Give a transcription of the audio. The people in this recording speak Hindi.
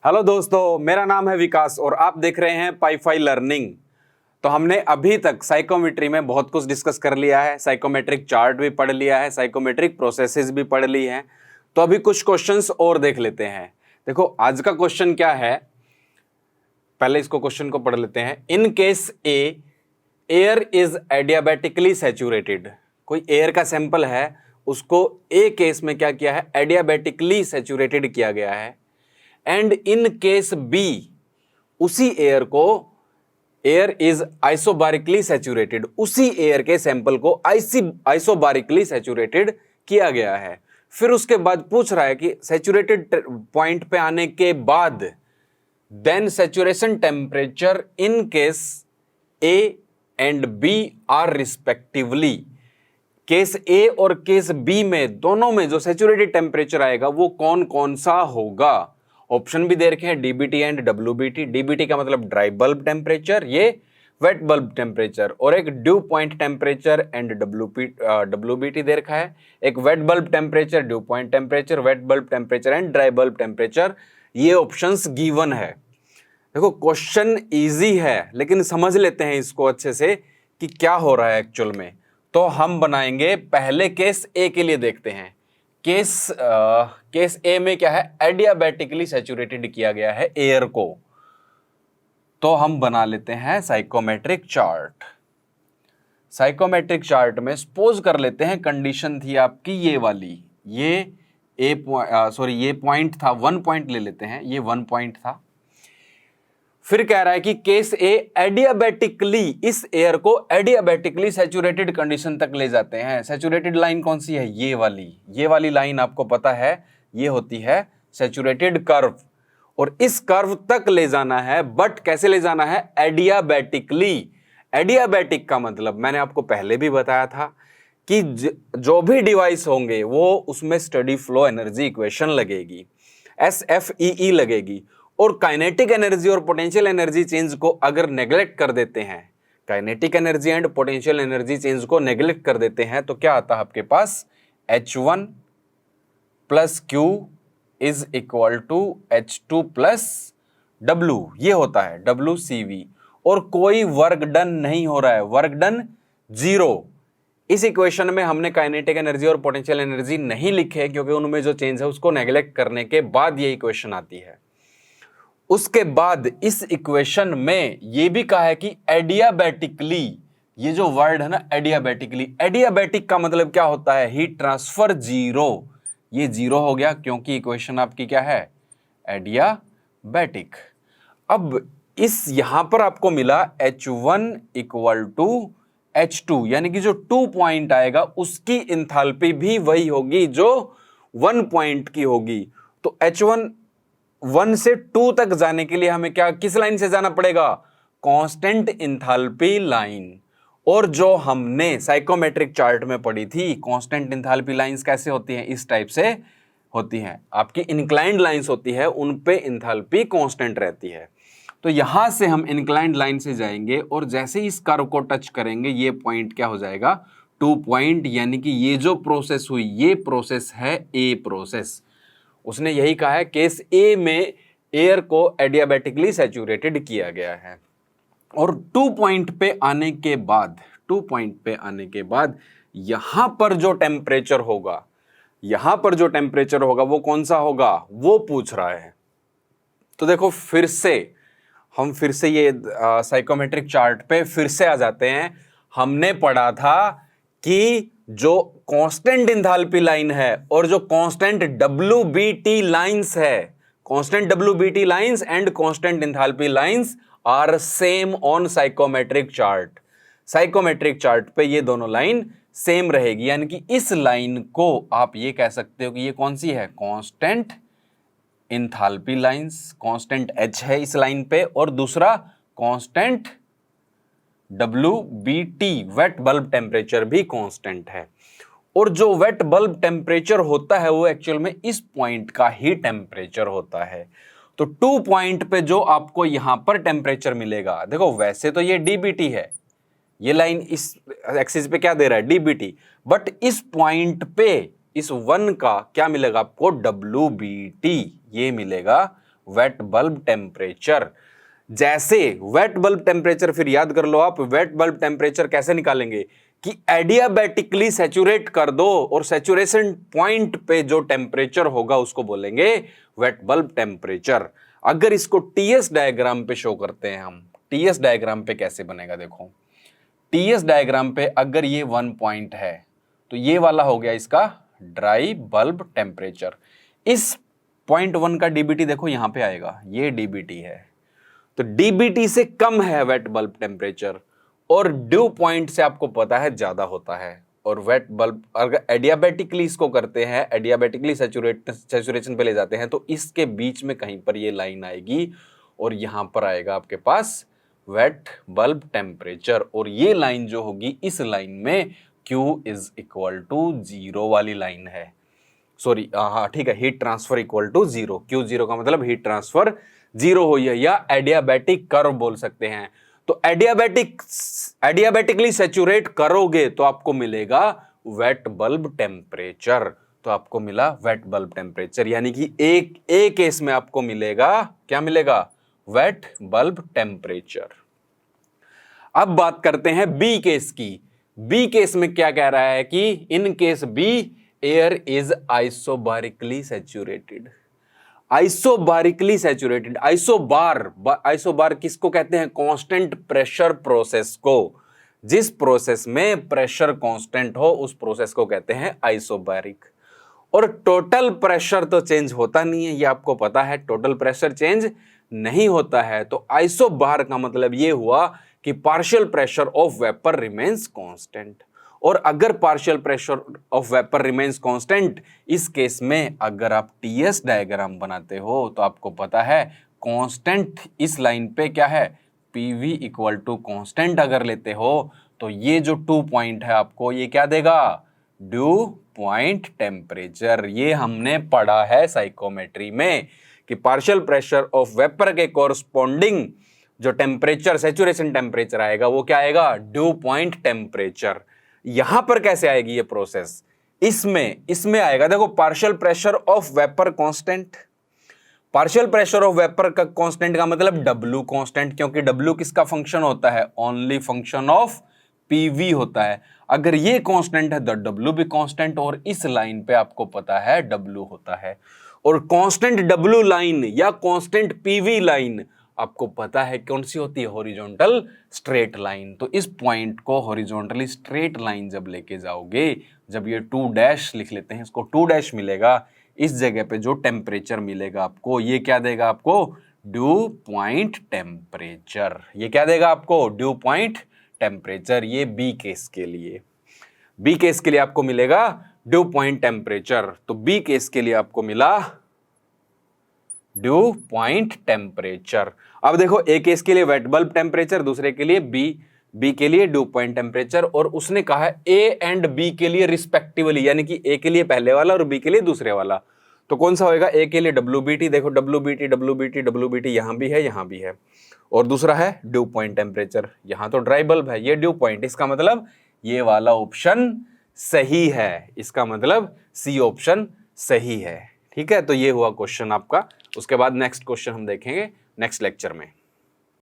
हेलो दोस्तों, मेरा नाम है विकास और आप देख रहे हैं पाईफाई लर्निंग। तो हमने अभी तक साइकोमेट्री में बहुत कुछ डिस्कस कर लिया है। साइकोमेट्रिक चार्ट भी पढ़ लिया है, साइकोमेट्रिक प्रोसेसेस भी पढ़ ली हैं। तो अभी कुछ क्वेश्चंस और देख लेते हैं। देखो आज का क्वेश्चन क्या है, पहले इसको क्वेश्चन को पढ़ लेते हैं। इन case A air is adiabatically saturated. कोई एयर का सैंपल है, उसको ए केस में क्या किया है, एडियाबेटिकली सैचुरेटेड किया गया है। एंड इन केस बी उसी एयर को एयर इज आइसोबारिकली सैचुरेटेड, उसी एयर के सैंपल को आइसोबारिकली सैचुरेटेड किया गया है। फिर उसके बाद पूछ रहा है कि सैचुरेटेड पॉइंट पे आने के बाद then saturation temperature in case A and B are respectively. Case A और केस बी में दोनों में जो सैचुरेटेड टेम्परेचर आएगा वो कौन कौन सा होगा। ऑप्शन भी दे रखे हैं डीबीटी एंड डब्ल्यूबीटी। डीबीटी का मतलब ड्राई बल्ब टेम्परेचर, ये वेट बल्ब टेम्परेचर, और एक dew point temperature and WBT दे रखा है। एक wet bulb temperature, dew point temperature, wet bulb temperature and dry bulb temperature, ये ऑप्शंस गिवन है। देखो क्वेश्चन इजी है, लेकिन समझ लेते हैं इसको अच्छे से कि क्या हो रहा है एक्चुअल में। तो हम बनाएंगे पहले केस ए के लिए, देखते हैं। केस ए में क्या है, एडियाबेटिकली सैचुरेटेड किया गया है एयर को। तो हम बना लेते हैं साइकोमेट्रिक चार्ट। साइकोमेट्रिक चार्ट में सपोज कर लेते हैं कंडीशन थी आपकी ये वाली, ये ये पॉइंट था, 1 पॉइंट ले लेते हैं, ये 1 पॉइंट था। फिर कह रहा है कि केस ए एडियाबेटिकली, इस एयर को एडियाबेटिकली सैचुरेटेड कंडीशन तक ले जाते हैं। सैचुरेटेड लाइन कौन सी है, ये वाली लाइन आपको पता है, ये होती है सैचुरेटेड कर्व। और इस कर्व तक ले जाना है, बट कैसे ले जाना है, एडियाबेटिकली। एडियाबेटिक का मतलब मैंने आपको पहले भी बताया था कि जो भी डिवाइस होंगे वो उसमें स्टडी फ्लो एनर्जी इक्वेशन लगेगी, SFEE लगेगी। और काइनेटिक एनर्जी और पोटेंशियल एनर्जी चेंज को अगर नेग्लेक्ट कर देते हैं, kinetic energy and potential energy change को नेग्लेक्ट कर देते हैं, तो क्या आता है आपके पास, H1 plus Q is equal to H2 plus W, ये होता है WCV। और कोई वर्क डन नहीं हो रहा है, वर्क डन 0। इस इक्वेशन में हमने काइनेटिक एनर्जी और पोटेंशियल एनर्जी नहीं लिखे, क्योंकि उनमें जो चेंज है उसको नेग्लेक्ट करने के बाद ये इक्वेशन आती है। उसके बाद इस इक्वेशन में ये भी कहा है कि एडियाबेटिकली, ये जो वर्ड है ना एडियाबेटिकली, एडियाबेटिक का मतलब क्या होता है, हीट ट्रांसफर 0। ये 0 हो गया क्योंकि इक्वेशन आपकी क्या है, एडियाबेटिक। अब इस यहां पर आपको मिला H1 इक्वल टू H2, यानी कि जो 2 पॉइंट आएगा उसकी इंथैल्पी भी वही होगी जो 1 पॉइंट की होगी। तो H1 1 से 2 तक जाने के लिए हमें क्या, किस लाइन से जाना पड़ेगा, कांस्टेंट इंथैल्पी लाइन। और जो हमने साइकोमेट्रिक चार्ट में पढ़ी थी, कांस्टेंट इंथैल्पी लाइंस कैसे होती हैं, इस टाइप से होती हैं, आपकी इंक्लाइंड लाइंस होती है, उन पे इंथैल्पी कांस्टेंट रहती है। तो यहां से हम इंक्लाइंड लाइन से जाएंगे और जैसे ही इस कर्व को टच करेंगे ये पॉइंट क्या हो जाएगा, 2 पॉइंट, यानी कि ये जो प्रोसेस हुई ये प्रोसेस है ए प्रोसेस। उसने यही कहा है केस ए में एयर को एडियाबेटिकली सैचुरेटेड किया गया है। और 2 पॉइंट पे आने के बाद, 2 पॉइंट पे आने के बाद यहां पर जो टेम्परेचर होगा, यहां पर जो टेम्परेचर होगा वो कौन सा होगा, वो पूछ रहा है। तो देखो हम फिर से ये साइकोमेट्रिक चार्ट पे फिर से आ जाते हैं। हमने पढ़ा था कि जो कांस्टेंट इंथैल्पी लाइन है और जो कांस्टेंट WBT लाइंस है, constant WBT lines and constant enthalpy lines are same on psychometric chart. Psychometric chart पे ये दोनों लाइन सेम रहेगी, यानी कि इस लाइन को आप ये कह सकते हो कि ये कौन सी है, constant enthalpy lines, constant H है इस लाइन पे, और दूसरा constant WBT, wait bulb temperature भी कांस्टेंट है। और जो वेट बल्ब टेम्परेचर होता है वो एक्चुअल में इस पॉइंट का ही टेम्परेचर होता है। तो 2 पॉइंट पे जो आपको यहां पर टेम्परेचर मिलेगा, देखो वैसे तो ये DBT है, ये लाइन इस एक्सिस पे क्या दे रहा है, DBT, बट इस पॉइंट पे इस 1 का क्या मिलेगा आपको, WBT, ये मिलेगा वेट बल्ब टेम्परेचर। जैसे वेट बल्ब टेम्परेचर, फिर याद कर लो आप, वेट बल्ब टेम्परेचर कैसे निकालेंगे कि एडियाबैटिकली सैचुरेट कर दो और सैचुरेशन पॉइंट पे जो टेम्परेचर होगा उसको बोलेंगे वेट बल्ब टेम्परेचर। अगर इसको टीएस डायग्राम पे शो करते हैं हम, टीएस डायग्राम पे कैसे बनेगा देखो, टीएस डायग्राम पे अगर ये 1 पॉइंट है तो ये वाला हो गया इसका ड्राई बल्ब टेम्परेचर। इस पॉइंट 1 का डीबीटी देखो यहां पे आएगा, ये डीबीटी है, तो डीबीटी से कम है वेट बल्ब टेम्परेचर और ड्यू पॉइंट से आपको पता है ज्यादा होता है। और वेट बल्ब अगर एडियाबैटिकली इसको करते हैं, एडियाबैटिकली सैचुरेशन पे ले जाते हैं, तो इसके बीच में कहीं पर ये लाइन आएगी और यहां पर आएगा आपके पास वेट बल्ब टेम्परेचर। और ये लाइन जो होगी, इस लाइन में Q इज इक्वल टू 0 वाली लाइन है, सॉरी हाँ ठीक है, heat transfer equal to 0, Q0 का मतलब हीट ट्रांसफर 0 हुई है, या एडियाबैटिक कर्व बोल सकते हैं। तो एडियाबैटिकली सैचुरेट करोगे तो आपको मिलेगा वेट बल्ब टेम्परेचर, तो आपको मिला वेट बल्ब टेम्परेचर, यानी कि एक केस में आपको मिलेगा, क्या मिलेगा, वेट बल्ब टेम्परेचर। अब बात करते हैं बी केस की। बी केस में क्या कह रहा है कि in case B air is isobarically saturated. Isobarically saturated, isobar किसको कहते हैं, कांस्टेंट प्रेशर प्रोसेस को। जिस प्रोसेस में प्रेशर कांस्टेंट हो उस प्रोसेस को कहते हैं आइसोबारिक। और टोटल प्रेशर तो चेंज होता नहीं है, ये आपको पता है, टोटल प्रेशर चेंज नहीं होता है। तो आइसोबार का मतलब ये हुआ कि partial pressure of vapour remains constant. और अगर partial pressure of vapour remains constant, इस केस में अगर आप टीएस डायग्राम बनाते हो तो आपको पता है कांस्टेंट इस लाइन पे क्या है, पीवी इक्वल टू कांस्टेंट अगर लेते हो तो ये जो 2 पॉइंट है आपको ये क्या देगा, ड्यू पॉइंट टेम्परेचर। ये हमने पढ़ा है साइकोमेट्री में कि पार्शियल प्रेशर ऑफ वेपर के कोरस्पॉन्डिंग जो टेम्परेचर, सैचुरेशन टेम्परेचर आएगा वो क्या आएगा, ड्यू पॉइंट टेम्परेचर। यहां पर कैसे आएगी ये प्रोसेस, इसमें आएगा, देखो partial pressure of vapour constant, partial pressure of vapour का कांस्टेंट का मतलब W कांस्टेंट, क्योंकि W किसका फंक्शन होता है, ओनली फंक्शन ऑफ PV होता है। अगर ये कांस्टेंट है तो W भी कांस्टेंट, और इस लाइन पे आपको पता है W होता है। और कांस्टेंट W लाइन या कांस्टेंट PV लाइन आपको पता है कौन सी होती है, हॉरिजॉन्टल स्ट्रेट लाइन। तो इस पॉइंट को हॉरिजॉन्टली स्ट्रेट लाइन जब लेके जाओगे, जब ये 2 डैश लिख लेते हैं, इसको 2 डैश मिलेगा, इस जगह पे जो टेम्परेचर मिलेगा आपको, ये क्या देगा आपको, ड्यू पॉइंट टेम्परेचर। ये क्या देगा आपको, ड्यू पॉइंट टेम्परेचर। ये बी केस के लिए, बी केस के लिए आपको मिलेगा ड्यू पॉइंट टेम्परेचर। तो बी केस के लिए आपको मिला ड्यू पॉइंट टेम्परेचर। अब देखो ए केस के लिए वेट बल्ब टेम्परेचर, दूसरे के लिए बी के लिए ड्यू पॉइंट टेम्परेचर। और उसने कहा है ए एंड बी के लिए रिस्पेक्टिवली, यानी कि ए के लिए पहले वाला और बी के लिए दूसरे वाला। तो कौन सा होएगा, ए के लिए WBT, देखो WBT यहां भी है, यहां भी है, और दूसरा है ड्यू पॉइंट टेम्परेचर। यहां तो ड्राई बल्ब है, ये ड्यू पॉइंट, इसका मतलब ये वाला ऑप्शन सही है, इसका मतलब सी ऑप्शन सही है। ठीक है, तो ये हुआ क्वेश्चन आपका। उसके बाद नेक्स्ट क्वेश्चन हम देखेंगे नेक्स्ट लेक्चर में।